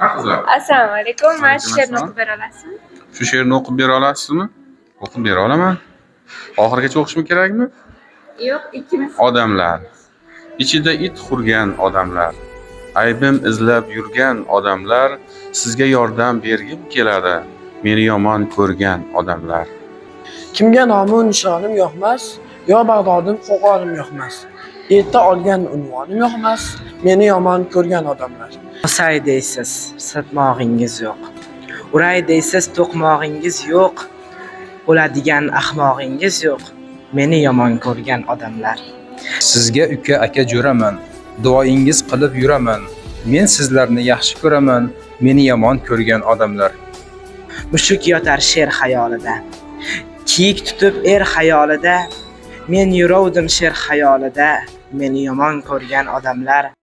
Qizlar, Assalomu alaykum. Mana shu she'rni Alaykum o'qib bera olasizmi? shu she'rni o'qib bera olasizmi? O'qib bera olaman. Oxirigacha o'qishim kerakmi? Yo'q, ikkimiz. Odamlar, ichida it hurgan odamlar, aybim izlab yurgan odamlar, sizga yordam bergim keladi, meni yomon ko'rgan odamlar. Kimga nomu nishonim yoqmas, yo Bag'dodim qo'qonim yoqmas. Erta olgan unvonim yoqmas, meni yomon ko'rgan odamlar. O'say deysiz, sirtmog'ingiz yo'q. Uray deysiz, to'qmog'ingiz yo'q. O'ladigan ahmog'ingiz yo'q. Meni yomon ko'rgan odamlar. Sizga uka aka jo'raman, duoingiz qilib yuraman. Men sizlarni yaxshi ko'raman, meni yomon ko'rgan odamlar. Mushuk yotar sher xayolida. Kiyik tutib xayolida. Men yurovdim sher xayolida. Meni yomon ko'rgan odamlar.